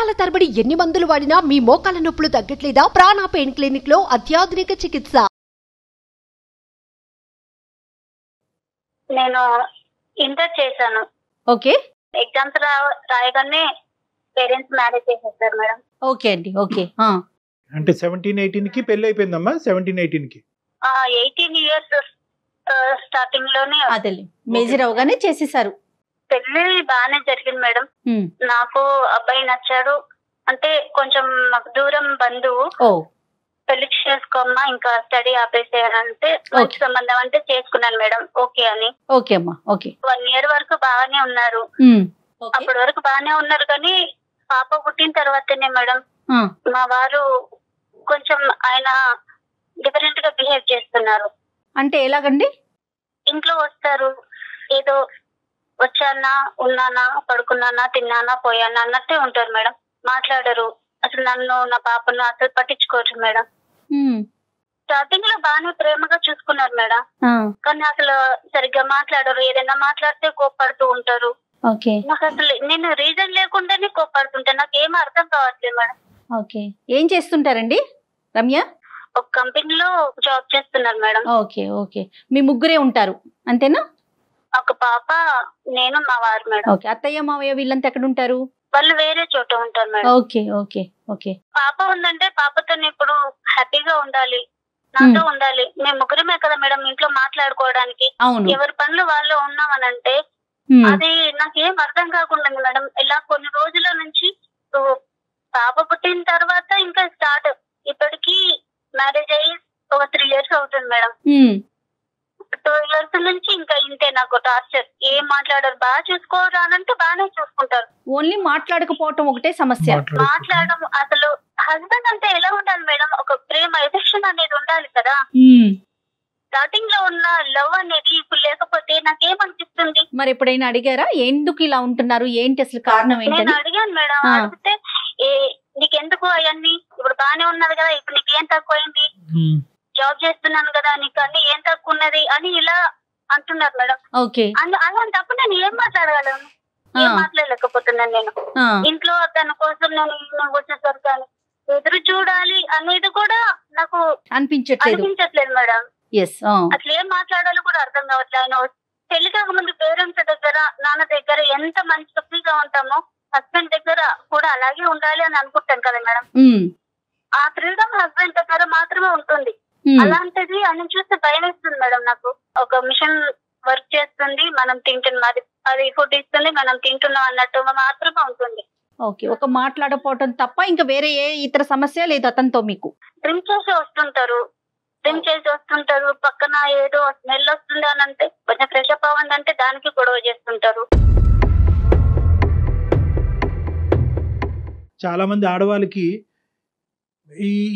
సంవత్సరాల తరబడి ఎన్ని మందులు వాడినా మీ మోకాల నొప్పులు తగ్గట్లేదా? ప్రాణ పెయిన్ క్లినిక్ లో అత్యాధునిక చికిత్స. నేను ఇంటర్ చేశాను. ఓకే. ఎగ్జామ్స్ రాయగానే పేరెంట్స్ మ్యారేజ్ చేసేసారు మేడం. ఓకే అండి. ఓకే. అంటే 17-18 కి పెళ్లి అయిపోయిందమ్మా? 17-18 కి 18 ఇయర్స్ స్టార్టింగ్ లోనే అదే మేజర్ అవగానే చేసేసారు. పెళ్లి బాగానే జరిగింది మేడం. నాకు అబ్బాయి నచ్చాడు. అంటే కొంచెం మాకు దూరం బంధువు. పెళ్లి చేసుకోమ్మా, ఇంకా స్టడీ ఆపేసేయాలంటే మంచి సంబంధం అంటే చేసుకున్నాను మేడం. ఓకే అని. ఓకే అమ్మా. ఓకే. 1 year వరకు బాగానే ఉన్నారు. అప్పటి వరకు బాగానే ఉన్నారు, కానీ పాప పుట్టిన తర్వాతనే మేడం మా వారు కొంచెం ఆయన డిఫరెంట్ గా బిహేవ్ చేస్తున్నారు. అంటే ఎలాగండి? ఇంట్లో వస్తారు, ఏదో వచ్చానా, ఉన్నానా, పడుకున్నానా, తిన్నానా, పోయానా అన్నట్టే ఉంటారు మేడం. మాట్లాడరు. అసలు నన్ను, నా పాపను అసలు పట్టించుకోవచ్చు మేడం. స్టార్టింగ్ లో బాగానే ప్రేమగా చూసుకున్నారు మేడం, కానీ అసలు సరిగ్గా మాట్లాడరు. ఏదైనా మాట్లాడితే కోప్పడుతూ ఉంటారు. నాకు అసలు నేను రీజన్ లేకుండానే కోప్పడుతుంటా. నాకు ఏం అర్థం కావట్లేదు మేడం. ఓకే. ఏం చేస్తుంటారండి రమ్య? ఒక కంపెనీలో జాబ్ చేస్తున్నారు మేడం. ఓకే. ఓకే. మీ ముగ్గురే ఉంటారు అంతేనా? ఒక పాప, నేను, మా వారు మేడం. ఓకే. అత్తయ్య మావయ్య వీళ్ళంతా ఎక్కడ ఉంటారు? వాళ్ళు వేరే చోట ఉంటారు మేడం. ఓకే. ఓకే. ఓకే. పాప ఉందంటే పాపతో ఇప్పుడు హ్యాపీగా ఉండాలి, నాతో ఉండాలి. మేము ముగ్గురమే కదా మేడం ఇంట్లో మాట్లాడుకోవడానికి. ఎవరి పనులు వాళ్ళు ఉన్నామనంటే అది నాకేం అర్థం కాకుండా మేడం. ఇలా కొన్ని రోజుల నుంచి పాప పుట్టిన తర్వాత ఇంకా స్టార్ట్. ఇప్పటికి మ్యారేజ్ అయ్యి ఒక 3 years అవుతుంది మేడం. 2 years నుంచి ఇంకా ఇంతే నాకు టార్చర్. ఏం మాట్లాడారు, బాగా చూసుకోరు అనంటే బాగానే చూసుకుంటారు. ఓన్లీ మాట్లాడకపోవటం ఒకటే సమస్య. మాట్లాడడం అసలు హస్బెండ్ అంటే ఎలా ఉండాలి మేడం? ఒక ప్రేమ, ఎఫెక్షన్ అనేది ఉండాలి కదా. స్టార్టింగ్ లో ఉన్న లవ్ అనేది ఇప్పుడు లేకపోతే నాకేమనిపిస్తుంది? మరి ఎప్పుడైనా అడిగారా ఎందుకు ఇలా ఉంటున్నారు, ఏంటి అసలు కారణం ఏంటి? నేను అడిగాను మేడం. అడిగితే నీకెందుకు అవన్నీ, ఇప్పుడు బాగానే ఉన్నది కదా, ఇప్పుడు నీకేం తక్కువైంది, జాబ్ చేస్తున్నాను కదా, నీకు అన్ని ఏం తక్కువ ఉన్నది అని ఇలా అంటున్నారు మేడం. అలాంటప్పుడు నేను ఏం మాట్లాడగలను? ఏం మాట్లాడలేకపోతున్నాను నేను. ఇంట్లో తన కోసం నేను వచ్చేసరికి ఎదురు చూడాలి అనేది కూడా నాకు అనిపించట్లేదు మేడం. అసలు ఏం మాట్లాడాలో కూడా అర్థం కావట్లేదు. ఆయన పెళ్లి కాకముందు పేరెంట్స్ దగ్గర, నాన్న దగ్గర ఎంత మంచి ఫ్రీగా ఉంటామో హస్బెండ్ దగ్గర కూడా అలాగే ఉండాలి అని అనుకుంటాం కదా మేడం. ఆ ఫ్రీడమ్ హస్బెండ్ దగ్గర మాత్రమే ఉంటుంది. అలాంటిది అని చూస్తే భయం వేస్తుంది మేడం నాకు. ఒక మిషన్ వర్క్ చేస్తుంది, మనం తింటున్నది, అది ఫుడ్ ఇస్తుంది, మనం తింటున్నాం అన్నట్టు మాత్రమే ఉంటుంది. ఓకే. ఒక మాట్లాడపోవటం తప్ప ఇంకా వేరే ఏ ఇతర సమస్య లేదు అతనితో మీకు? డ్రింక్ చేసి వస్తుంటారు, పక్కన ఏదో స్మెల్ వస్తుంది అని అంటే కొంచెం ఫ్రెష్ అప్ అవ్వండి అంటే దానికి గొడవ చేస్తుంటారు. చాలా మంది ఆడవాళ్ళకి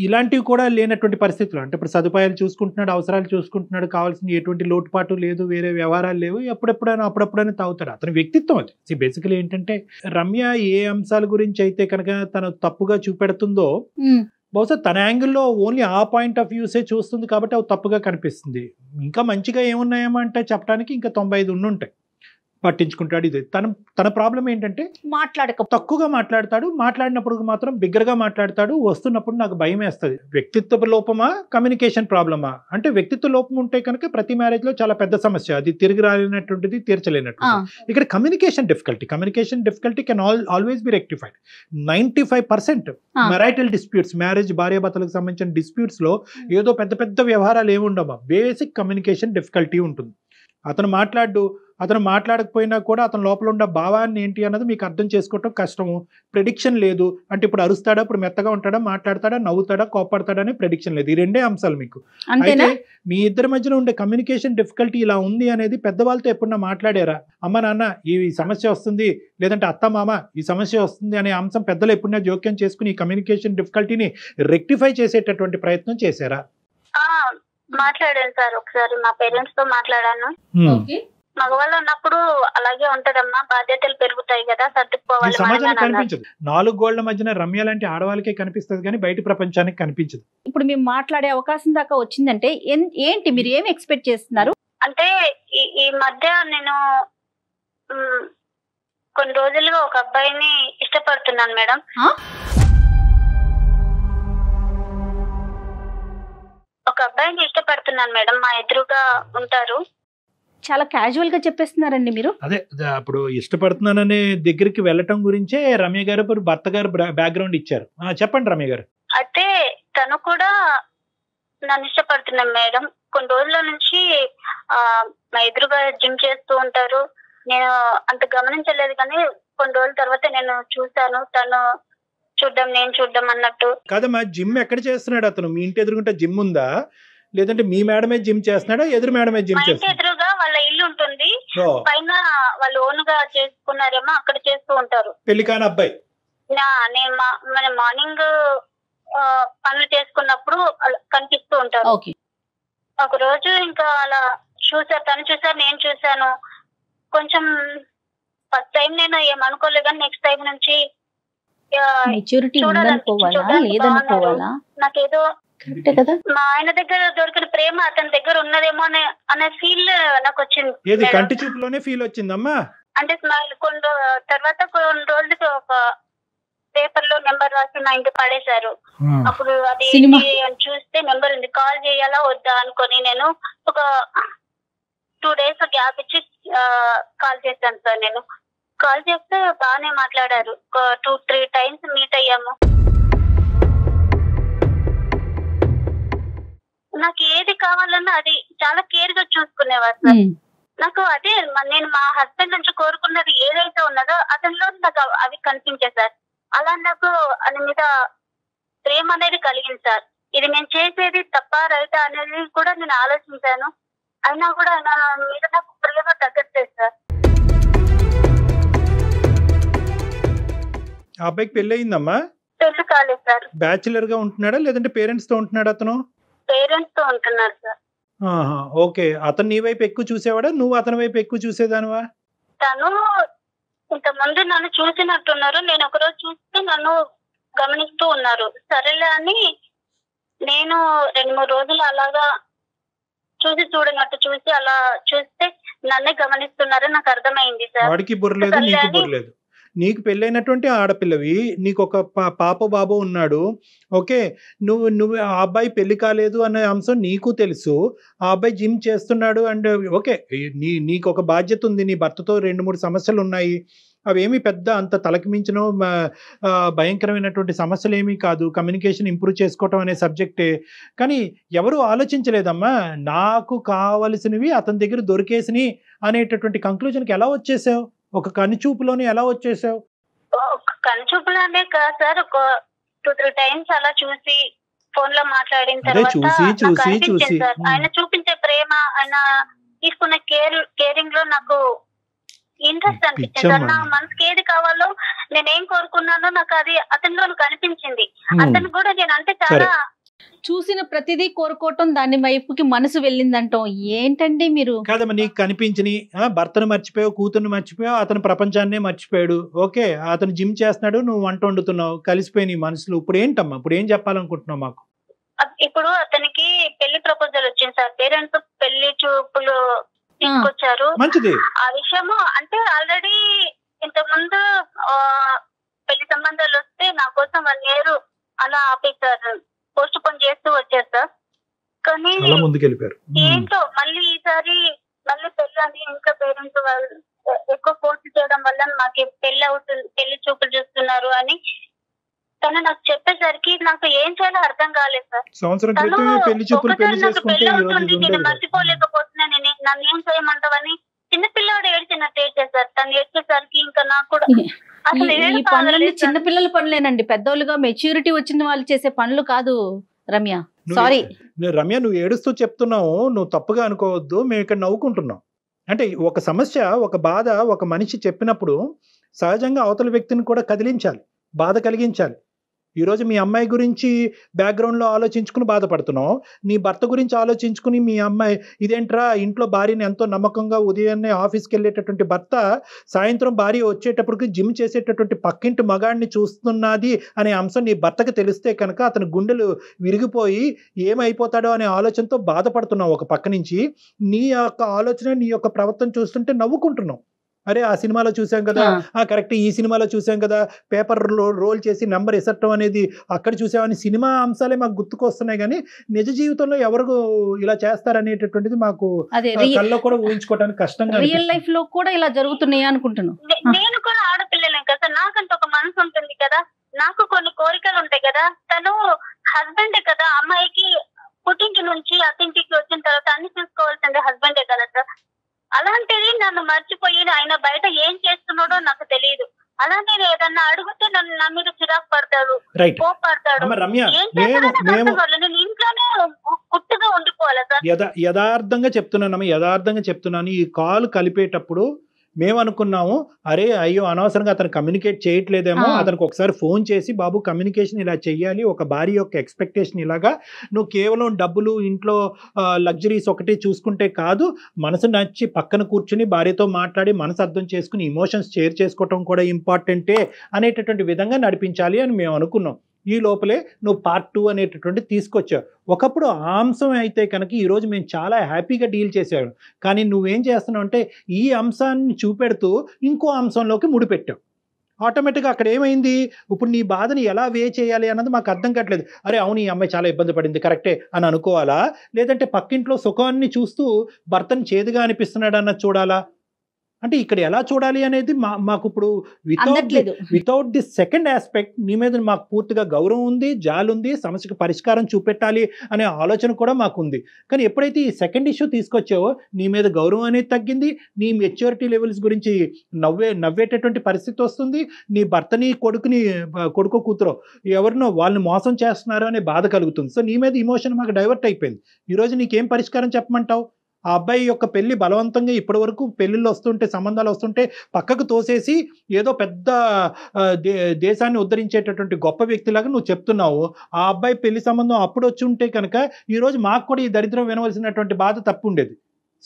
ఇలాంటివి కూడా లేనటువంటి పరిస్థితులు. అంటే ఇప్పుడు సదుపాయాలు చూసుకుంటున్నాడు, అవసరాలు చూసుకుంటున్నాడు, కావాల్సిన ఎటువంటి లోటుపాటు లేదు, వేరే వ్యవహారాలు లేవు, అప్పుడప్పుడైనా తాగుతాడు. అతని వ్యక్తిత్వం అది. బేసికలీ ఏంటంటే రమ్య ఏ అంశాల గురించి అయితే కనుక తను తప్పుగా చూపెడుతుందో బహుశా తన యాంగిల్లో ఓన్లీ ఆ పాయింట్ ఆఫ్ వ్యూసే చూస్తుంది కాబట్టి అవి తప్పుగా కనిపిస్తుంది. ఇంకా మంచిగా ఏమున్నాయేమో అంటే చెప్పడానికి ఇంకా 95 ఉండుంటాయి. పట్టించుకుంటాడు. ఇది తన ప్రాబ్లం ఏంటంటే తక్కువగా మాట్లాడతాడు. మాట్లాడినప్పుడు మాత్రం బిగ్గరగా మాట్లాడతాడు. వస్తున్నప్పుడు నాకు భయం వేస్తుంది. వ్యక్తిత్వ లోపమా, కమ్యూనికేషన్ ప్రాబ్లమా? అంటే వ్యక్తిత్వ లోపం ఉంటే కనుక ప్రతి మ్యారేజ్ లో చాలా పెద్ద సమస్య. అది తిరిగి రాలేనటువంటిది, తీర్చలేనటువంటిది. ఇక్కడ communication difficulty can always be rectified. 95% marital disputes, marriage భార్యాభర్తలకు సంబంధించిన డిస్ప్యూట్స్ లో ఏదో పెద్ద పెద్ద వ్యవహారాలు ఏముండవా, బేసిక్ కమ్యూనికేషన్ డిఫికల్టీ ఉంటుంది. అతను మాట్లాడకపోయినా కూడా అతని లోపల ఉన్న భావాన్ని ఏంటి అన్నది మీకు అర్థం చేసుకోవటం కష్టము. ప్రెడిక్షన్ లేదు. అంటే ఇప్పుడు అరుస్తాడా, ఇప్పుడు మెత్తగా ఉంటాడా, మాట్లాడతాడా, నవ్వుతాడా, కోపడతాడా అని ప్రెడిక్షన్ లేదు. ఈ 2 అంశాలు మీకు. అయితే మీ ఇద్దరి మధ్యన ఉండే కమ్యూనికేషన్ డిఫికల్టీ ఇలా ఉంది అనేది పెద్దవాళ్ళతో ఎప్పుడన్నా మాట్లాడారా? అమ్మ నాన్న ఈ సమస్య వస్తుంది, లేదంటే అత్త మామ ఈ సమస్య వస్తుంది అనే అంశం పెద్దలు ఎప్పుడన్నా జోక్యం చేసుకుని ఈ కమ్యూనికేషన్ డిఫికల్టీని రెక్టిఫై చేసేటటువంటి ప్రయత్నం చేశారా? మాట్లాడాను సార్. ఒకసారి మా పేరెంట్స్ తో మాట్లాడాను. మగవాళ్ళు ఉన్నప్పుడు అలాగే ఉంటదమ్మా, బాధ్యతలు పెరుగుతాయి కదా, సర్దుకోవాలి. సమాజానికి కనిపించదు. 4 గోళ్ల మధ్యన రమ్య లాంటి ఆడవాళ్ళకే కనిపిస్తుంది కానీ బయట ప్రపంచానికి కనిపించదు. ఇప్పుడు మేము మాట్లాడే అవకాశం దాకా వచ్చిందంటే ఏంటి, మీరు ఏమి ఎక్స్పెక్ట్ చేస్తున్నారు? అంటే ఈ మధ్య నేను కొన్ని రోజులుగా ఒక అబ్బాయిని ఇష్టపడుతున్నాను మేడం. ఒక అబ్బాయిని ఇష్టపడుతున్నాను మేడం, మా ఎదురుగా ఉంటారు. చాలా క్యాజువల్ గా చెప్పేస్తున్నారండి మీరు. అదే అప్పుడు ఇష్టపడుతున్నాననే దగ్గరికి వెళ్ళటం గురించే రమ్య గారు ఇప్పుడు భర్త గారు బ్యాక్గ్రౌండ్ ఇచ్చారు. చెప్పండి రమ్య గారు. అయితే తను కూడా నన్ను ఇష్టపడుతున్నాను మేడం. కొన్ని రోజుల నుంచి మా ఎదురుగా జిమ్ చేస్తూ ఉంటారు. నేను అంత గమనించలేదు, కానీ కొన్ని రోజుల తర్వాత నేను చూసాను, తను చూడ్డం నేను చూడ్డం అన్నట్టు. కాదమ్మా, జిమ్ ఎక్కడ చేస్తున్నాడు అతను? మీ ఇంటి ఎదురుకుంటే జిమ్ ఉందా, లేదంటే మీ మేడమే జిమ్ చేస్తున్నాడా, ఎదురు మేడమే జిమ్ చేస్తున్నాడా? ఎదురుగా వాళ్ళ ఇల్లు ఉంటుంది, పైన వాళ్ళు ఓన్ గా చేసుకున్నారేమో, అక్కడ చేస్తూ ఉంటారు. పెళ్లి కాని అబ్బాయి. నేను మార్నింగ్ పనులు చేసుకున్నప్పుడు కనిపిస్తూ ఉంటారు. ఒక రోజు ఇంకా అలా చూసారు, తను చూసారు, నేను చూసాను. కొంచెం ఫస్ట్ టైం నేను ఏమనుకోలేదు, కానీ నెక్స్ట్ టైం నుంచి నాకేదో మా ఆయన దగ్గర దొరికిన ప్రేమ అతని దగ్గర ఉన్నదేమో అనే ఫీల్ నాకు వచ్చింది. కంటి చూపులోనే ఫీల్ వచ్చిందమ్మా. అంటే కొన్ని తర్వాత కొన్ని రోజులకి ఒక పేపర్ లో నెంబర్ రాసి మా ఇంటికి పడేశారు. అప్పుడు అది చూస్తే నెంబర్ ఉంది, కాల్ చేయాలా వద్దా అనుకొని నేను ఒక 2 days గ్యాప్ ఇచ్చి కాల్ చేశాను సార్. నేను కాల్ చేస్తే బాగానే మాట్లాడారు, 2-3 times మీట్ అయ్యాము. నాకు ఏది కావాలన్నా అది చాలా కేర్ గా చూసుకునేవారు సార్. నాకు అదే నేను మా హస్బెండ్ నుంచి కోరుకున్నది ఏదైతే ఉన్నదో అతనిలో నాకు అవి కనిపించాయి సార్. అలా నాకు అని మీద ప్రేమ అనేది కలిగింది సార్. ఇది నేను చేసేది తప్ప రైటా అనేది కూడా నేను ఆలోచించాను. అయినా కూడా నా మీద నాకు ప్రేమ తగ్గట్లేదు సార్. ఆ అబ్బాయికి పెళ్లి అయిందమ్మా? పెళ్లి కాలేదు సార్. బ్యాచిలర్ గా ఉంటున్నాడా లేదంటే పేరెంట్స్ తో ఉంటున్నాడా? అతను పేరెంట్స్ తో ఉంటున్నారు సార్. ఓకే. అతను నీ వైపు ఎక్కువ చూసేవాడా, నువ్వు అతని వైపు ఎక్కువ చూసేదానివా? తను ఇంత ముందు నన్ను చూసినట్టున్నారు, నేను ఒకరోజు చూస్తే నన్ను గమనిస్తూ ఉన్నారు. సరేలే అని నేను 2-3 రోజులు అలాగా చూడనట్టు చూసి అలా చూస్తే నన్నే గమనిస్తున్నారని నాకు అర్థమైంది సార్. వాడికి బుర్రలేదు, నీకు బుర్రలేదు. నీకు పెళ్ళైనటువంటి ఆడపిల్లవి, నీకు ఒక పాప బాబు ఉన్నాడు. ఓకే, నువ్వు ఆ అబ్బాయి పెళ్లి కాలేదు అనే అంశం నీకు తెలుసు. ఆ అబ్బాయి జిమ్ చేస్తున్నాడు అండ్ ఓకే, నీకు ఒక బాధ్యత ఉంది, నీ భర్తతో 2-3 సమస్యలు ఉన్నాయి. అవేమి పెద్ద అంత తలకి మించిన భయంకరమైనటువంటి సమస్యలు ఏమీ కాదు. కమ్యూనికేషన్ ఇంప్రూవ్ చేసుకోవటం అనే సబ్జెక్టే. కానీ ఎవరు ఆలోచించలేదమ్మా, నాకు కావలసినవి అతని దగ్గర దొరికేసినాయి అనేటటువంటి కంక్లూజన్కి ఎలా వచ్చేసావు? ఒక కనుచూపులోనే ఎలా వచ్చేసావు? కనుచూపులోనే కాదు సార్, ఒక 2-3 times అలా చూసి ఫోన్ లో మాట్లాడిన తర్వాత చూసి ఆయన చూపించే ప్రేమ, ఆయన తీసుకున్న కేరింగ్ లో నాకు ఇంట్రెస్ట్ అనిపించింది సార్. నా మనసుకి ఏది కావాలో నేనేం కోరుకున్నానో నాకు అది అతనిలో కనిపించింది. అతను కూడా నేను అంటే చాలా చూసిన ప్రతిదీ కోరుకోవటం, దాని వైపుకి మనసు వెళ్ళిందంటాం. ఏంటండి మీరు? కాదమ్మా, నీకు కనిపించని భర్తను మర్చిపోయావు, కూతుర్ని మర్చిపోయావు, అతని ప్రపంచాన్నే మర్చిపోయాడు. ఓకే, అతను జిమ్ చేస్తున్నాడు, నువ్వు వంట వండుతున్నావు, కలిసిపోయి నీ మనసులో. ఇప్పుడు ఏంటమ్మా, ఇప్పుడు ఏం చెప్పాలనుకుంటున్నావు మాకు? ఇప్పుడు అతనికి పెళ్లి ప్రపోజల్ వచ్చింది సార్. పేరెంట్స్ పెళ్లి చూపులు తీసుకొచ్చారు. మంచిది. ఆ విషయము అంటే ఆల్రెడీ ఇంతకు ముందు పెళ్లి సంబంధాలు వస్తే నా కోసం 1 year అలా ఆపేశారు, పోస్ట్ పోన్ చేస్తూ వచ్చారు సార్. కానీ ఏంటో మళ్ళీ ఈసారి మళ్ళీ పెళ్లి అని ఇంకా పేరెంట్స్ వాళ్ళు ఎక్కువ ఫోర్స్ చేయడం వల్ల మాకు పెళ్లి అవుతుంది, పెళ్లి చూపులు చూస్తున్నారు అని తను నాకు చెప్పేసరికి నాకు ఏం చేయాలో అర్థం కాలేదు సార్. ఒకసారి నాకు పెళ్లి అవుతుంది, నేను మర్చిపోలేకపోతున్నాను, నన్ను ఏం చేయమంటావని చిన్నపిల్లవాడు ఏడ్చినట్టు ఏడ్చేసారు. తను ఏడ్చేసరికి ఇంకా నాకు కూడా అసలు ఈ పనులన్నీ చిన్నపిల్లల పనులేనండి, పెద్దోళ్ళుగా మెచ్యూరిటీ వచ్చిన వాళ్ళు చేసే పనులు కాదు రమ్య. సారీ రమ్య, నువ్వు ఏడుస్తూ చెప్తున్నావు, నువ్వు తప్పుగా అనుకోవద్దు, మేము ఇక్కడ నవ్వుకుంటున్నాం. అంటే ఒక సమస్య, ఒక బాధ ఒక మనిషి చెప్పినప్పుడు సహజంగా అవతల వ్యక్తిని కూడా కదిలించాలి, బాధ కలిగించాలి. ఈరోజు మీ అమ్మాయి గురించి బ్యాక్గ్రౌండ్లో ఆలోచించుకుని బాధపడుతున్నావు, నీ భర్త గురించి ఆలోచించుకుని మీ అమ్మాయి ఇదేంట్రా, ఇంట్లో భార్యని ఎంతో నమ్మకంగా ఉదయాన్నే ఆఫీస్కి వెళ్ళేటటువంటి భర్త సాయంత్రం భార్య వచ్చేటప్పటికి జిమ్ చేసేటటువంటి పక్కింటి మగాడిని చూస్తున్నది అనే అంశం నీ భర్తకు తెలిస్తే కనుక అతని గుండెలు విరిగిపోయి ఏమైపోతాడో అనే ఆలోచనతో బాధపడుతున్నావు. ఒక పక్క నుంచి నీ యొక్క ఆలోచన, నీ యొక్క ప్రవర్తన చూస్తుంటే నవ్వుకుంటున్నావు. అరే ఆ సినిమాలో చూసాం కదా, కరెక్ట్ ఈ సినిమాలో చూసాం కదా, పేపర్ రోల్ చేసి నెంబర్ ఎసట్టడం అనేది అక్కడ చూసామని సినిమా అంశాలే మాకు గుర్తుకొస్తున్నాయి, కానీ నిజ జీవితంలో ఎవరు ఇలా చేస్తారనేటటువంటిది మాకు కల్లో కూడా ఊహించుకోవడానికి కష్టంగా. రియల్ లైఫ్ లో కూడా ఇలా జరుగుతున్నాయి అనుకుంటున్నాను. నేను కూడా ఆడపిల్లలేం కదా, నాకంత ఒక మనసు ఉంటుంది కదా, నాకు కొన్ని కోరికలు ఉంటాయి కదా. తను హస్బెండే కదా, అమ్మాయికి పుట్టింటి నుంచి అత్తింటికి వచ్చిన తర్వాత అన్ని చూసుకోవాల్సిందే హస్బెండే కదా సార్. అలాంటిది నన్ను మర్చిపోయి ఆయన బయట ఏం చేస్తున్నాడో నాకు తెలియదు. అలా నేను ఏదన్నా అడిగితే నన్ను నా మీద చిరాకు పడతాడు, కోపడతాడు. నేను ఇంట్లోనే కుట్టుగా ఉండిపోవాలి సార్. యథార్థంగా చెప్తున్నాను, ఈ కాల్ కలిపేటప్పుడు మేము అనుకున్నాము, అరే అయ్యో అనవసరంగా అతను కమ్యూనికేట్ చేయట్లేదేమో, అతనికి ఒకసారి ఫోన్ చేసి బాబు కమ్యూనికేషన్ ఇలా చెయ్యాలి, ఒక భార్య యొక్క ఎక్స్పెక్టేషన్ ఇలాగా, నువ్వు కేవలం డబ్బులు ఇంట్లో లగ్జరీస్ ఒకటి చూసుకుంటే కాదు, మనసు నచ్చి పక్కన కూర్చుని భార్యతో మాట్లాడి మనసు అర్థం చేసుకుని ఇమోషన్స్ షేర్ చేసుకోవటం కూడా ఇంపార్టెంటే అనేటటువంటి విధంగా నడిపించాలి అని మేము అనుకున్నాం. ఈ లోపలే నువ్వు పార్ట్ 2 అనేటటువంటి తీసుకొచ్చావు. ఒకప్పుడు ఆ అంశం అయితే కనుక ఈరోజు మేము చాలా హ్యాపీగా డీల్ చేసాము, కానీ నువ్వేం చేస్తున్నావు అంటే ఈ అంశాన్ని చూపెడుతూ ఇంకో అంశంలోకి ముడిపెట్టావు. ఆటోమేటిక్గా అక్కడ ఏమైంది, ఇప్పుడు నీ బాధని ఎలా వే చేయాలి అన్నది మాకు అర్థం కావట్లేదు. అరే అవును ఈ అమ్మాయి చాలా ఇబ్బంది పడింది కరెక్టే అని అనుకోవాలా, లేదంటే పక్కింట్లో సుఖాన్ని చూస్తూ భర్తని చేదుగా అనిపిస్తున్నాడు అన్నది చూడాలా? అంటే ఇక్కడ ఎలా చూడాలి అనేది మాకు ఇప్పుడు వితౌట్ ది సెకండ్ ఆస్పెక్ట్ నీ మీద మాకు పూర్తిగా గౌరవం ఉంది, జాలి ఉంది, సమస్యకు పరిష్కారం చూపెట్టాలి అనే ఆలోచన కూడా మాకు ఉంది. కానీ ఎప్పుడైతే ఈ సెకండ్ ఇష్యూ తీసుకొచ్చావో నీ మీద గౌరవం అనేది తగ్గింది, నీ మెచ్యూరిటీ లెవెల్స్ గురించి నవ్వేటటువంటి పరిస్థితి వస్తుంది, నీ భర్తని కొడుకు కూతురో ఎవరినో వాళ్ళని మోసం చేస్తున్నారు అనే బాధ కలుగుతుంది. సో నీ మీద ఇమోషన్ మాకు డైవర్ట్ అయిపోయింది. ఈరోజు నీకేం పరిష్కారం చెప్పమంటావు? ఆ అబ్బాయి యొక్క పెళ్లి బలవంతంగా ఇప్పటి వరకు పెళ్లిళ్ళు వస్తుంటే సంబంధాలు వస్తుంటే పక్కకు తోసేసి ఏదో పెద్ద దేశాన్ని ఉద్ధరించేటటువంటి గొప్ప వ్యక్తిలాగా నువ్వు చెప్తున్నావు. ఆ అబ్బాయి పెళ్లి సంబంధం అప్పుడు వచ్చి ఉంటే కనుక ఈరోజు మాకు కూడా ఈ దరిద్రం వినవలసినటువంటి బాధ తప్పు ఉండేది.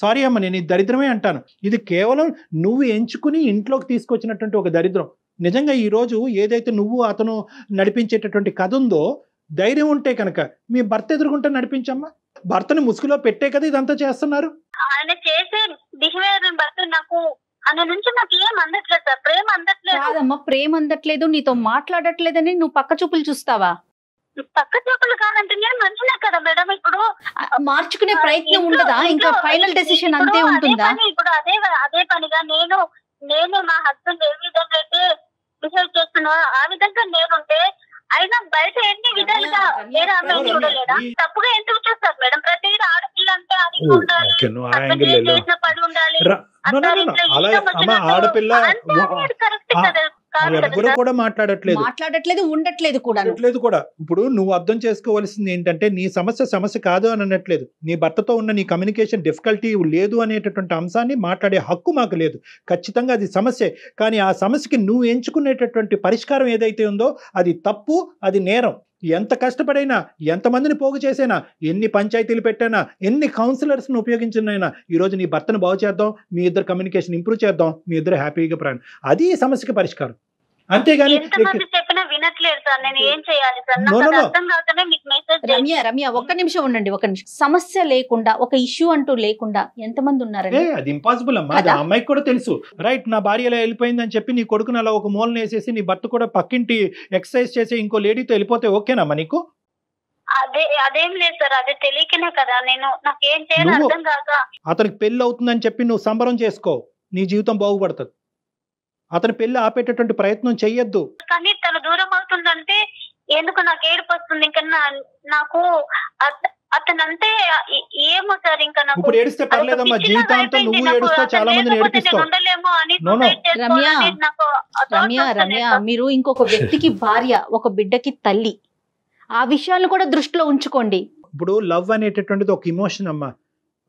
సారీ అమ్మ, నేను ఈ దరిద్రమే అంటాను. ఇది కేవలం నువ్వు ఎంచుకుని ఇంట్లోకి తీసుకొచ్చినటువంటి ఒక దరిద్రం. నిజంగా ఈరోజు ఏదైతే నువ్వు అతను నడిపించేటటువంటి కథ ఉందో, ధైర్యం ఉంటే కనుక మీ భర్త ఎదుర్కొంటే నడిపించమ్మా. భర్తని ముసుగులో పెట్టే కదా ఇదంతా చేస్తున్నారు. ఆయన చేసే బిహేవియర్ బట్టి నాకు ఆయన నుంచి నాకు ఏం అందట్లేదు సార్, ప్రేమ అందట్లేదు. కాదమ్మా, ప్రేమ అందట్లేదు, నీతో మాట్లాడట్లేదని నువ్వు పక్క చూపులు చూస్తావా? పక్క చూపులు కాదంటే నేను మంచిదే కదా మేడం. ఇప్పుడు మార్చుకునే ప్రయత్నం ఉండదా? ఇంకా ఫైనల్ డెసిషన్ అంతే ఉంటుందా? ఇప్పుడు అదే పనిగా నేను మా హస్బెండ్ ఏ విధంగా అయితే బిహేవ్ చేస్తున్నా ఆ విధంగా నేనుంటే అయినా బయట ఎన్ని విధాలుగా వేరే అమ్మాయి చూడలేదా? తప్పుగా ఎందుకు చూస్తారు మేడం? ప్రతి ఆడపిల్ల అంటే అది చేసిన పడి ఉండాలి, ఆడపిల్ల ఎవరు కూడా మాట్లాడట్లేదు ఉండట్లేదు కూడా. ఇప్పుడు నువ్వు అర్థం చేసుకోవాల్సింది ఏంటంటే నీ సమస్య కాదు అని అనట్లేదు, నీ భర్తతో ఉన్న నీ కమ్యూనికేషన్ డిఫికల్టీ లేదు అనేటటువంటి అంశాన్ని మాట్లాడే హక్కు మాకు లేదు. ఖచ్చితంగా అది సమస్యే, కానీ ఆ సమస్యకి నువ్వు ఎంచుకునేటటువంటి పరిష్కారం ఏదైతే ఉందో అది తప్పు, అది నేరం. ఎంత కష్టపడైనా, ఎంతమందిని పోగు చేసైనా, ఎన్ని పంచాయతీలు పెట్టైనా, ఎన్ని కౌన్సిలర్స్ని ఉపయోగించినైనా ఈరోజు నీ భర్తను బాగు చేద్దాం, మీ ఇద్దరు కమ్యూనికేషన్ ఇంప్రూవ్ చేద్దాం, మీ ఇద్దరు హ్యాపీగా ప్రయాణం, అది ఈ సమస్యకి పరిష్కారం. అంతేగాని చెప్పినా వినట్లేదు సార్, నేను ఏం చేయాలి సార్? అర్థం కాకనే మీకు మెసేజ్. రమ్య ఒక్క నిమిషం ఉండండి, ఒక నిమిషం. సమస్య లేకుండా, ఒక ఇష్యూ అంటూ లేకుండా ఎంతమంది ఉన్నారండి? అది ఇంపాసిబుల్ అమ్మా, ఆ అమ్మాయికి కూడా తెలుసు. రైట్, నా భార్య ఎలా వెళ్ళిపోయింది అని చెప్పి నీ కొడుకుని అలా ఒక మూలన వేసేసి నీ భర్త కూడా పక్కింటి ఎక్సర్సైజ్ చేసి ఇంకో లేడీతో వెళ్ళిపోతే ఓకేనమ్మా నీకు? అదేం లేదు సార్, అదే తెలియకనే కదా నాకేం చేయాలి అర్థం కాక. అతనికి పెళ్లి అవుతుందని చెప్పి నువ్వు సంబరం చేసుకో, నీ జీవితం బాగుపడుతుంది. అతని పెళ్లి ఆపేటటువంటి ప్రయత్నం చెయ్యొద్దు. కానీ తను దూరం అవుతుందంటే ఎందుకు నాకు ఏడుపు వస్తుంది. ఇంకా నాకు అతనంటే ఏమో సార్, ఇంకా నాకు ఇప్పుడు ఏడిస్తే పర్లేదమ్మా, జీవితాంతం నువ్వు ఏడుస్తావు, చాలా మందిని ఏడిపిస్తావు. రమ్య, మీరు ఇంకొక వ్యక్తికి భార్య, ఒక బిడ్డకి తల్లి, ఆ విషయాలను కూడా దృష్టిలో ఉంచుకోండి. ఇప్పుడు లవ్ అనేటటువంటిది ఒక ఇమోషన్ అమ్మా.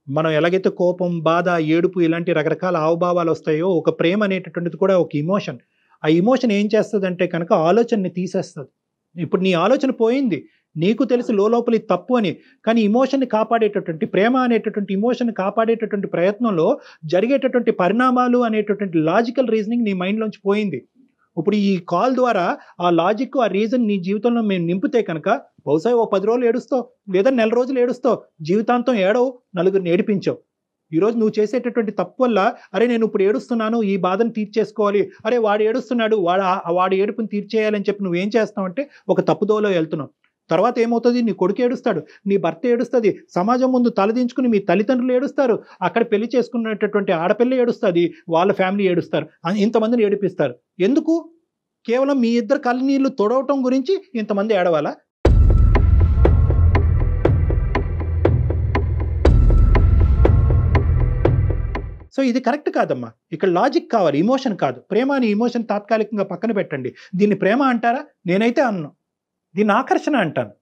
మనం ఎలాగైతే కోపం, బాధ, ఏడుపు ఇలాంటి రకరకాల హావభావాలు వస్తాయో, ఒక ప్రేమ అనేటటువంటిది కూడా ఒక ఇమోషన్. ఆ ఇమోషన్ ఏం చేస్తుంది అంటే కనుక ఆలోచనని తీసేస్తుంది. ఇప్పుడు నీ ఆలోచన పోయింది, నీకు తెలుసు లోపల ఇది తప్పు అని, కానీ ఇమోషన్ని కాపాడేటటువంటి, ప్రేమ అనేటటువంటి ఇమోషన్ని కాపాడేటటువంటి ప్రయత్నంలో జరిగేటటువంటి పరిణామాలు అనేటటువంటి లాజికల్ రీజనింగ్ నీ మైండ్లోంచి పోయింది. ఇప్పుడు ఈ కాల్ ద్వారా ఆ లాజిక్, ఆ రీజన్ నీ జీవితంలో మేము నింపితే కనుక బహుశా 10 రోజులు ఏడుస్తావు, లేదా నెల రోజులు ఏడుస్తావు, జీవితాంతం ఏడవు, నలుగురిని ఏడిపించావు. ఈరోజు నువ్వు చేసేటటువంటి తప్పు వల్ల అరే నేను ఇప్పుడు ఏడుస్తున్నాను, ఈ బాధను తీర్చేసుకోవాలి, అరే వాడు ఏడుస్తున్నాడు, వాడి ఏడుపుని తీర్చేయాలని చెప్పి నువ్వేం చేస్తావంటే ఒక తప్పుదోలో వెళ్తున్నావు. తర్వాత ఏమవుతుంది, నీ కొడుకు ఏడుస్తాడు, నీ భర్త ఏడుస్తుంది, సమాజం ముందు తలదించుకుని మీ తల్లిదండ్రులు ఏడుస్తారు, అక్కడ పెళ్లి చేసుకున్నటువంటి ఆడపిల్ల ఏడుస్తుంది, వాళ్ళ ఫ్యామిలీ ఏడుస్తారు, ఇంతమందిని ఏడిపిస్తారు. ఎందుకు? కేవలం మీ ఇద్దరు కళ్ళనీళ్ళు తొడవటం గురించి ఇంతమంది ఏడవాలా? సో ఇది కరెక్ట్ కాదమ్మా. ఇక్కడ లాజిక్ కావాలి, ఇమోషన్ కాదు. ప్రేమ అని ఇమోషన్ తాత్కాలికంగా పక్కన పెట్టండి. దీన్ని ప్రేమ అంటారా? నేనైతే అన్ను. దీన్ని ఆకర్షణ అంటాను.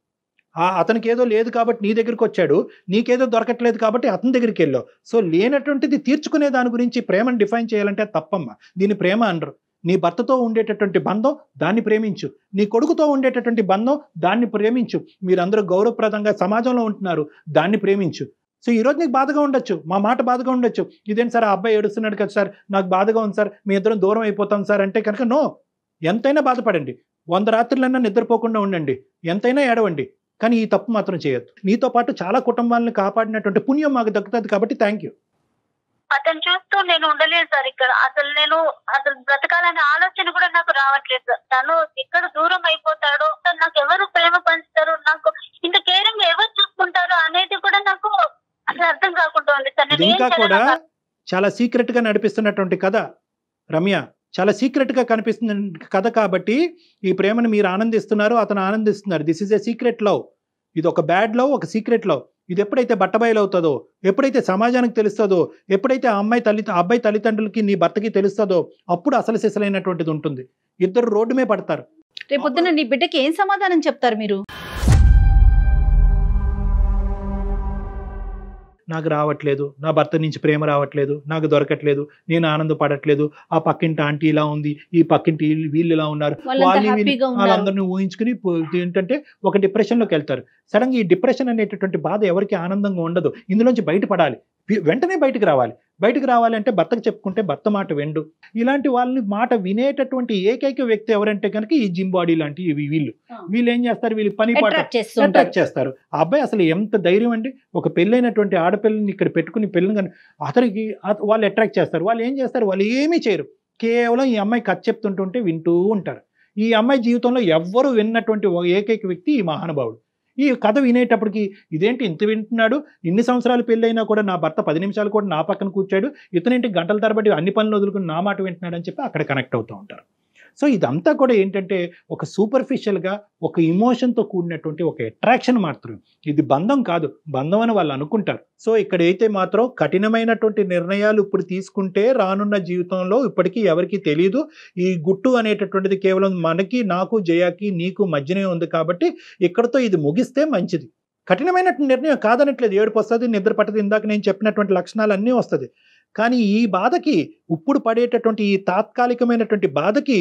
అతనికి ఏదో లేదు కాబట్టి నీ దగ్గరికి వచ్చాడు, నీకేదో దొరకట్లేదు కాబట్టి అతని దగ్గరికి వెళ్ళావు. సో లేనటువంటిది తీర్చుకునే దాని గురించి ప్రేమను డిఫైన్ చేయాలంటే తప్పమ్మా. దీన్ని ప్రేమ అనరు. నీ భర్తతో ఉండేటటువంటి బంధం, దాన్ని ప్రేమించు. నీ కొడుకుతో ఉండేటటువంటి బంధం, దాన్ని ప్రేమించు. మీరందరూ గౌరవప్రదంగా సమాజంలో ఉంటున్నారు, దాన్ని ప్రేమించు. సో ఈరోజు నీకు బాధగా ఉండొచ్చు, మా మాట బాధగా ఉండొచ్చు, ఇదేంటి సార్ ఆ అబ్బాయి ఏడుస్తున్నాడు కదా సార్, నాకు బాధగా ఉంది సార్, మీ ఇద్దరం దూరం అయిపోతాం సార్ అంటే కనుక నో. ఎంతైనా బాధపడండి, 100 రాత్రులన్నా నిద్రపోకుండా ఉండండి, ఎంతైనా ఏడవండి, కానీ ఈ తప్పు మాత్రం చేయొద్దు. నీతో పాటు చాలా కుటుంబాలను కాపాడినటువంటి పుణ్యం మాకు దక్కుతుంది కాబట్టి థ్యాంక్ యూ. అతను చూస్తూ నేను ఉండలేదు సార్ ఇక్కడ. అసలు బ్రతకాలనే ఆలోచన కూడా నాకు రావట్లేదు సార్. తను ఎక్కడ దూరం అయిపోతాడో, నాకు ఎవరు ప్రేమ పంచుతారు, నాకు ఇంత కేరింగ్ ఎవరు చూసుకుంటారో అనేది కూడా నాకు అసలు అర్థం కాకుండా ఉంది సార్. ఇంకా కూడా చాలా సీక్రెట్ గా నడిపిస్తున్నటువంటి కథ రమ్య, చాలా సీక్రెట్ గా కనిపిస్తున్న కథ కాబట్టి ఈ ప్రేమను మీరు ఆనందిస్తున్నారు, అతను ఆనందిస్తున్నారు. This is a secret love. ఇది ఒక బ్యాడ్ లవ్, ఒక సీక్రెట్ లవ్. ఇది ఎప్పుడైతే బట్టబయలు అవుతుందో, ఎప్పుడైతే సమాజానికి తెలుస్తుందో, ఎప్పుడైతే ఆ అబ్బాయి తల్లిదండ్రులకి నీ భర్తకి తెలుస్తుందో, అప్పుడు అసలు సిసలైనటువంటిది ఉంటుంది. ఇద్దరు రోడ్డు మీద పడతారు. రేపొద్దున నీ బిడ్డకి ఏం సమాధానం చెప్తారు మీరు? నాకు రావట్లేదు, నా భర్త నుంచి ప్రేమ రావట్లేదు, నాకు దొరకట్లేదు, నేను ఆనందపడట్లేదు, ఆ పక్కింటి ఆంటీ ఇలా ఉంది, ఈ పక్కింటి వీళ్ళు ఇలా ఉన్నారు, వాళ్ళందరినీ ఊహించుకుని ఏంటంటే ఒక డిప్రెషన్లోకి వెళ్తారు. సడన్గా ఈ డిప్రెషన్ అనేటటువంటి బాధ ఎవరికి ఆనందంగా ఉండదు. ఇందులోంచి బయటపడాలి, వెంటనే బయటకు రావాలి. బయటకు రావాలంటే భర్తకు చెప్పుకుంటే భర్త మాట వెండు. ఇలాంటి వాళ్ళని మాట వినేటటువంటి ఏకైక వ్యక్తి ఎవరంటే కనుక ఈ జిమ్ బాడీ లాంటి వీళ్ళు ఏం చేస్తారు, వీళ్ళు పని పాట అట్రాక్ట్ చేస్తారు. ఆ అబ్బాయి అసలు ఎంత ధైర్యం అండి, ఒక పెళ్ళైనటువంటి ఆడపిల్లని ఇక్కడ పెట్టుకుని పెళ్ళని కానీ అతనికి వాళ్ళు అట్రాక్ట్ చేస్తారు. వాళ్ళు ఏం చేస్తారు, వాళ్ళు ఏమీ చేయరు, కేవలం ఈ అమ్మాయి కథ చెప్తుంటుంటే వింటూ ఉంటారు. ఈ అమ్మాయి జీవితంలో ఎవ్వరూ విన్నటువంటి ఏకైక వ్యక్తి ఈ మహానుభావుడు. ఈ కథ వినేటప్పటికి ఇదేంటి ఇంత వింటున్నాడు, ఇన్ని సంవత్సరాలు పెళ్ళైనా కూడా నా భర్త 10 నిమిషాలు కూడా నా పక్కన కూర్చాడు, ఇతనేంటి గంటల తరబడి అన్ని పనులు వదులుకుని నా మాట వింటున్నాడు అని చెప్పి అక్కడ కనెక్ట్ అవుతూ ఉంటారు. సో ఇదంతా కూడా ఏంటంటే ఒక సూపర్ఫిషియల్గా ఒక ఇమోషన్తో కూడినటువంటి ఒక అట్రాక్షన్ మాత్రం. ఇది బంధం కాదు, బంధం అని వాళ్ళు అనుకుంటారు. సో ఇక్కడైతే మాత్రం కఠినమైనటువంటి నిర్ణయాలు ఇప్పుడు తీసుకుంటే రానున్న జీవితంలో ఇప్పటికీ ఎవరికి తెలియదు. ఈ గుట్టు అనేటటువంటిది కేవలం మనకి, నాకు, జయాకి, నీకు మధ్యనే ఉంది కాబట్టి ఇక్కడతో ఇది ముగిస్తే మంచిది. కఠినమైనటువంటి నిర్ణయం కాదనట్లేదు, ఏడుపు వస్తుంది, నిద్ర పట్టదు, ఇందాక నేను చెప్పినటువంటి లక్షణాలు అన్నీ వస్తుంది. కానీ ఈ బాధకి, ఇప్పుడు పడేటటువంటి ఈ తాత్కాలికమైనటువంటి బాధకి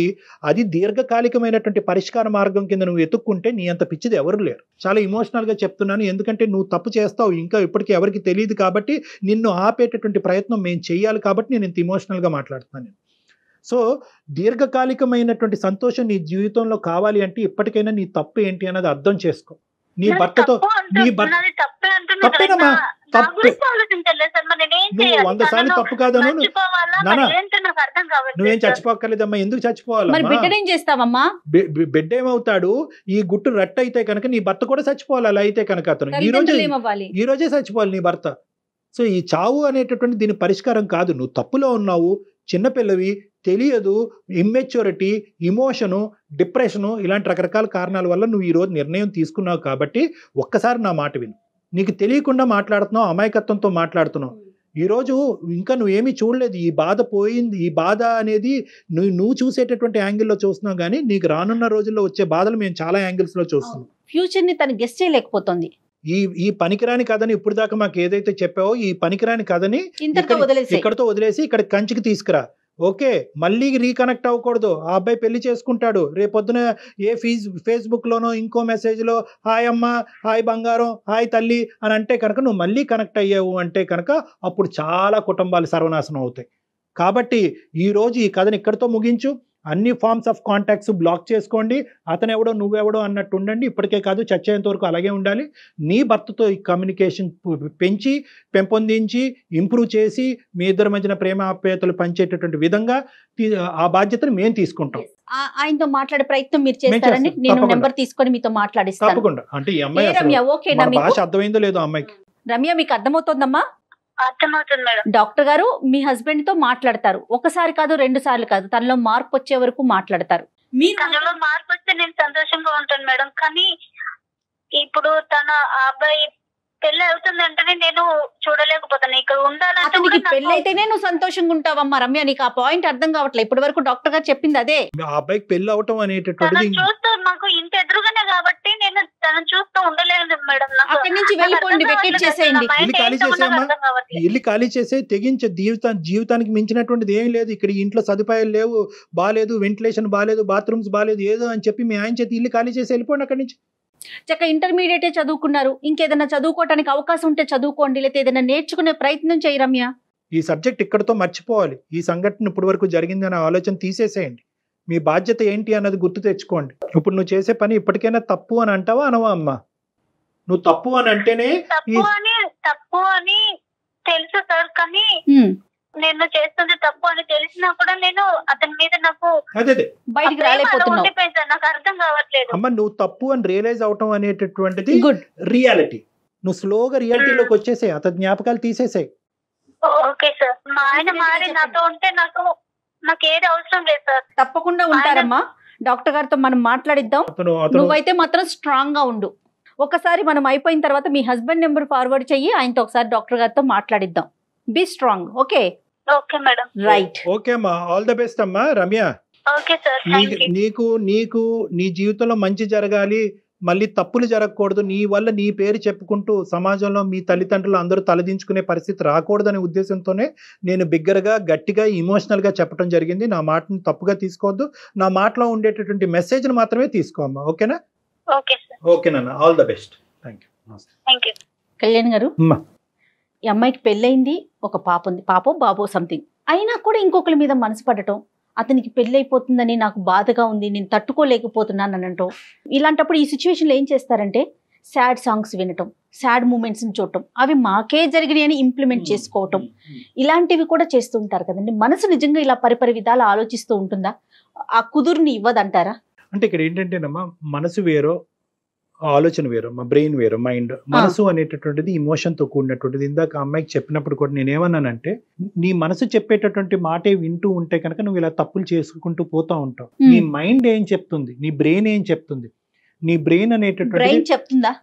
అది దీర్ఘకాలికమైనటువంటి పరిష్కార మార్గం కింద నువ్వు ఎత్తుక్కుంటే నీ అంత పిచ్చిది ఎవరు లేరు. చాలా ఇమోషనల్గా చెప్తున్నాను, ఎందుకంటే నువ్వు తప్పు చేస్తావు ఇంకా ఇప్పటికీ ఎవరికి తెలియదు కాబట్టి నిన్ను ఆపేటటువంటి ప్రయత్నం మేము చేయాలి కాబట్టి నేను ఇంత ఇమోషనల్గా మాట్లాడుతున్నాను. సో దీర్ఘకాలికమైనటువంటి సంతోషం నీ జీవితంలో కావాలి అంటే ఇప్పటికైనా నీ తప్పు ఏంటి అన్నది అర్థం చేసుకో. నీ భర్తతో తప్పేనమ్మా, తప్పే. నువ్వు 100 సార్లు తప్పు కాదను, నువ్వేం చచ్చిపోక్కర్లేదమ్మా. ఎందుకు చచ్చిపోవాలమ్మా? బిడ్డ ఏమవుతాడు, ఈ గుట్టు రట్టు అయితే కనుక నీ భర్త కూడా చచ్చిపోవాలి. అలా అయితే కనుక అతను ఈ రోజే చచ్చిపోవాలి నీ భర్త. సో ఈ చావు అనేటటువంటి దీని పరిష్కారం కాదు. నువ్వు తప్పులో ఉన్నావు, చిన్నపిల్లవి, తెలియదు, ఇమ్మెచ్యూరిటీ, ఇమోషను, డిప్రెషను, ఇలాంటి రకరకాల కారణాల వల్ల నువ్వు ఈరోజు నిర్ణయం తీసుకున్నావు కాబట్టి ఒక్కసారి నా మాట విను. నీకు తెలియకుండా మాట్లాడుతున్నావు, అమాయకత్వంతో మాట్లాడుతున్నావు. ఈరోజు ఇంకా నువ్వేమీ చూడలేదు, ఈ బాధ పోయింది. ఈ బాధ అనేది నువ్వు చూసేటటువంటి యాంగిల్లో చూస్తున్నావు, కానీ నీకు రానున్న రోజుల్లో వచ్చే బాధలు మేము చాలా యాంగిల్స్లో చూస్తున్నాం. ఫ్యూచర్ని తను గెస్ చేయలేకపోతుంది. ఈ పనికిరాని కథని ఇప్పుడు దాకా మాకు ఏదైతే చెప్పావో ఈ పనికిరాని కథని ఇక్కడతో వదిలేసి ఇక్కడ కంచికి తీసుకురా. ఓకే, మళ్ళీ రీకనెక్ట్ అవ్వకూడదు. ఆ అబ్బాయి పెళ్లి చేసుకుంటాడు, రేపొద్దున ఏ ఫేస్బుక్లోనో ఇంకో మెసేజ్లో హాయ్ అమ్మ, హాయ్ బంగారం, హాయ్ తల్లి అని అంటే కనుక నువ్వు మళ్ళీ కనెక్ట్ అయ్యావు అంటే కనుక అప్పుడు చాలా కుటుంబాలు సర్వనాశనం అవుతాయి. కాబట్టి ఈరోజు ఈ కథని ఇక్కడితో ముగించు. అన్ని ఫార్మ్స్ ఆఫ్ కాంటాక్ట్స్ బ్లాక్ చేసుకోండి. అతను ఎవడో నువ్వెవడో అన్నట్టు ఉండండి. ఇప్పటికే కాదు, చచ్చేంత వరకు అలాగే ఉండాలి. నీ భర్తతో ఈ కమ్యూనికేషన్ పెంచి పెంపొందించి ఇంప్రూవ్ చేసి మీ ఇద్దరి మధ్యన ప్రేమ ఆప్యాయతలు పంచేటటువంటి విధంగా ఆ బాధ్యతను మేము తీసుకుంటాం. ఆయనతో మాట్లాడే ప్రయత్నం మీరు చేస్తారని నేను నెంబర్ తీసుకొని మీతో మాట్లాడిస్తాను. తప్పకుండా. అంటే ఈ అమ్మాయి రమ్య ఓకేనా మీకు? భాష అర్థమైందో లేదో అమ్మాయికి. రమ్య మీకు అర్థమవుతోందమ్మా? అర్థమవుతుంది మేడం. డాక్టర్ గారు మీ హస్బెండ్ తో మాట్లాడతారు. ఒకసారి కాదు, 2 సార్లు కాదు, తనలో మార్పు వచ్చే వరకు మాట్లాడతారు. తనలో మార్పు వస్తే నేను సంతోషంగా ఉంటాను మేడం. కానీ ఇప్పుడు తన అబ్బాయి పెళ్లి అవుతుందంటేనే నేను చూడలేకపోతాను. ఇక్కడ ఉండాలంటే అతనికి పెళ్లి అయితేనే నువ్వు సంతోషంగా ఉంటావమ్మా రమ్య. నీకు ఆ పాయింట్ అర్థం కావట్లేదు. ఇప్పటి వరకు డాక్టర్ గారు చెప్పింది అదే. ఆ అబ్బాయికి పెళ్లి అవటం అనేటటువంటిది చూస్తూ నాకు ఇంత ఎదురుగానే కాబట్టి నేను తనను చూస్తూ ఉండలేదు మేడం. అక్కడి నుంచి వెళ్ళిపోండి, వెకేట్ చేసేయండి. ఇల్లు ఖాళీ చేసేయమ్మా. ఇల్లు ఖాళీ చేసే తెగించే జీవితానికి మించినటువంటిది ఏం లేదు. ఇక్కడ ఇంట్లో సదుపాయాలు లేవు, బాలేదు, వెంటిలేషన్ బాలేదు, బాత్రూమ్స్ బాలేదు, ఏదో అని చెప్పి మీ ఆయన చేతి ఇల్లు ఖాళీ చేసి వెళ్ళిపోండి అక్కడి నుంచి. చక్క ఇంటర్మీడియటే చదువుకున్నారు. ఇంకేదైనా చదువుకోవటానికి అవకాశం ఉంటే చదువుకోండి, లేకపోతే ఏదైనా నేర్చుకునే ప్రయత్నం చేయి రమ్య. ఈ సబ్జెక్ట్ ఇక్కడతో మర్చిపోవాలి. ఈ సంఘటన ఇప్పటి వరకు జరిగిందనే ఆలోచన తీసేసేయండి. మీ బాధ్యత ఏంటి అన్నది గుర్తు తెచ్చుకోండి. ఇప్పుడు నువ్వు చేసే పని ఇప్పటికైనా తప్పు అని అంటావా అనవా అమ్మా? నువ్వు తప్పు అని అంటేనే తప్పు అని తెలుసు సార్, కానీ నేను చేస్తుంది తప్పు అని తెలిసినా కూడా నేను అతని మీద నాకు బయటికి రాలేకపోతున్నావు. నాకు అర్థం కావట్లేదు. అమ్మ నువ్వు తప్పు అని రియలైజ్ అవటం అనేటటువంటిది రియాలిటీ. నువ్వు స్లోగా రియాలిటీలోకి వచ్చేసాయి, అతని జ్ఞాపకాలు తీసేసాయి. Okay sir. మా ఆయన మారి నాతో ఉంటే నాకు ఏది అవసరం లేదు సార్. తప్పకుండా ఉంటారమ్మా. డాక్టర్ గారితో మనం మాట్లాడిద్దాం. నువ్వైతే మాత్రం స్ట్రాంగ్ గా ఉండు. ఒకసారి మనం అయిపోయిన తర్వాత మీ హస్బెండ్ నెంబర్ ఫార్వర్డ్ చెయ్యి, ఆయనతో ఒకసారి డాక్టర్ గారితో మాట్లాడిద్దాం. Be strong. Okay okay madam. Right. Okay అమ్మా, ఆల్ ద బెస్ట్ అమ్మా. Ramya, okay sir. నీకు నీ జీవితంలో మంచి జరగాలి, మళ్ళీ తప్పులు జరగకూడదు, నీ వల్ల నీ పేరు చెప్పుకుంటూ సమాజంలో మీ తల్లిదండ్రులు అందరూ తలదించుకునే పరిస్థితి రాకూడదనే ఉద్దేశంతోనే నేను బిగ్గరగా గట్టిగా ఎమోషనల్ గా చెప్పడం జరిగింది. నా మాటను తప్పుగా తీసుకోవద్దు. నా మాటలో ఉండేటటువంటి మెసేజ్ని మాత్రమే తీసుకోమ్మా. ఓకేనా? ఓకేనా? All the best. Thank you. Kalyan గారు, ఈ అమ్మాయికి పెళ్ళయింది, ఒక పాప ఉంది, పాపో బాబో సంథింగ్. అయినా కూడా ఇంకొకరి మీద మనసు పడటం, అతనికి పెళ్ళైపోతుందని నాకు బాధగా ఉంది, నేను తట్టుకోలేకపోతున్నాను అని అంటాం. ఇలాంటప్పుడు ఈ సిచ్యువేషన్లో ఏం చేస్తారంటే సాడ్ సాంగ్స్ వినటం, సాడ్ మూమెంట్స్ని చూడటం, అవి మాకే జరిగినాయి అని ఇంప్లిమెంట్ చేసుకోవటం, ఇలాంటివి కూడా చేస్తూ ఉంటారు కదండి. మనసు నిజంగా ఇలా పరిపరి విధాలు ఆలోచిస్తూ ఉంటుందా? ఆ కుదురుని ఇవ్వదంటారా? అంటే ఇక్కడ ఏంటంటేనమ్మా, మనసు వేరో ఆలోచన వేరు, మా బ్రెయిన్ వేరు, మైండ్. మనసు అనేటటువంటిది ఇమోషన్తో కూడినటువంటిది. ఇందాక అమ్మాయికి చెప్పినప్పుడు కూడా నేనేమన్నానంటే, నీ మనసు చెప్పేటటువంటి మాటే వింటూ ఉంటే కనుక నువ్వు ఇలా తప్పులు చేసుకుంటూ పోతా ఉంటావు. నీ మైండ్ ఏం చెప్తుంది, నీ బ్రెయిన్ ఏం చెప్తుంది? నీ బ్రెయిన్ అనేటటువంటి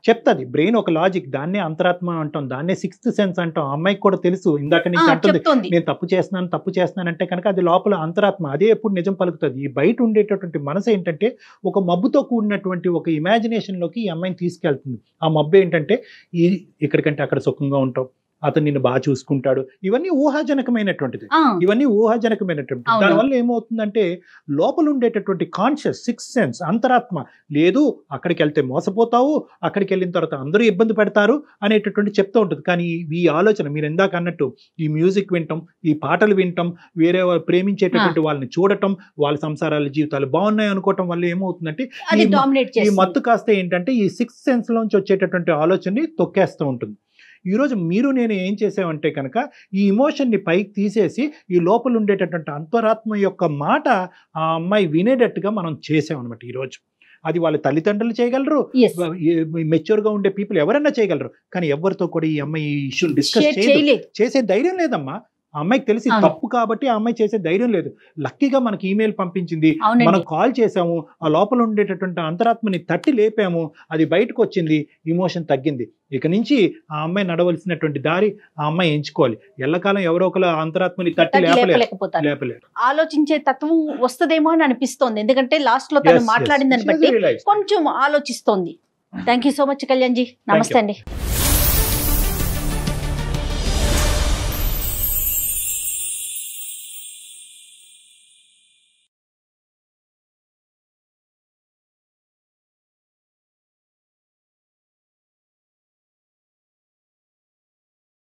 చెప్తుంది. బ్రెయిన్ ఒక లాజిక్, దాన్నే అంతరాత్మ అంటాం, దాన్నే సిక్స్త్ సెన్స్ అంటాం. అమ్మాయికి కూడా తెలుసు, ఇందాక నీకు అంటుంది నేను తప్పు చేస్తున్నాను అంటే కనుక అది లోపల అంతరాత్మ, అదే ఎప్పుడు నిజం పలుకుతుంది. ఈ బయట ఉండేటటువంటి మనసు ఏంటంటే ఒక మబ్బుతో కూడినటువంటి ఒక ఇమాజినేషన్ లోకి ఈ అమ్మాయిని తీసుకెళ్తుంది. ఆ మబ్బు ఏంటంటే ఇక్కడికంటే అక్కడ సుఖంగా ఉంటాం, అతను నిన్ను బాగా చూసుకుంటాడు, ఇవన్నీ ఊహాజనకమైనటువంటిది. దానివల్ల ఏమవుతుందంటే లోపల ఉండేటటువంటి కాన్షియస్ సిక్స్త్ సెన్స్, అంతరాత్మ లేదు, అక్కడికి వెళ్తే మోసపోతావు, అక్కడికి వెళ్ళిన తర్వాత అందరూ ఇబ్బంది పెడతారు అనేటటువంటి చెప్తూ ఉంటుంది. కానీ ఈ ఆలోచన మీరు ఇందాక అన్నట్టు ఈ మ్యూజిక్ వినటం, ఈ పాటలు వినటం, వేరే ప్రేమించేటటువంటి వాళ్ళని చూడటం, వాళ్ళ సంసారాల జీవితాలు బాగున్నాయి అనుకోవటం వల్ల ఏమవుతుందంటే ఈ మత్తు కాస్త ఏంటంటే ఈ సిక్స్త్ సెన్స్ లోంచి వచ్చేటటువంటి ఆలోచనని తొక్కేస్తూ ఉంటుంది. ఈరోజు మీరు నేను ఏం చేసామంటే కనుక ఈ ఇమోషన్ని పైకి తీసేసి ఈ లోపల ఉండేటటువంటి అంతరాత్మ యొక్క మాట ఆ అమ్మాయి వినేటట్టుగా మనం చేసామన్నమాట ఈరోజు. అది వాళ్ళ తల్లిదండ్రులు చేయగలరు, మెచ్యూర్గా ఉండే పీపుల్ ఎవరైనా చేయగలరు. కానీ ఎవరితో కూడా ఈ అమ్మాయి ఈ ఇష్యూని డిస్కస్ చేసే ధైర్యం లేదమ్మా. ఆ అమ్మాయికి తెలిసి తప్పు కాబట్టి ఆ అమ్మాయి చేసే ధైర్యం లేదు. లక్కీగా మనకి ఈమెయిల్ పంపించింది, మనం కాల్ చేసాము, ఆ లోపల ఉండేటటువంటి అంతరాత్మని తట్టి లేపాము, అది బయటకు వచ్చింది, ఇమోషన్ తగ్గింది. ఇక నుంచి ఆ అమ్మాయి నడవలసినటువంటి దారి ఆ అమ్మాయి ఎంచుకోవాలి. ఎల్లకాలం ఎవరో ఒకరు అంతరాత్మని తట్టి లేపలేరు. ఆలోచించే తత్వం వస్తుందేమో అని అనిపిస్తోంది, ఎందుకంటే లాస్ట్ లో తను మాట్లాడిందని బట్టి కొంచెం ఆలోచిస్తోంది. Thank you so much Kalyan ji. నమస్తే అండి.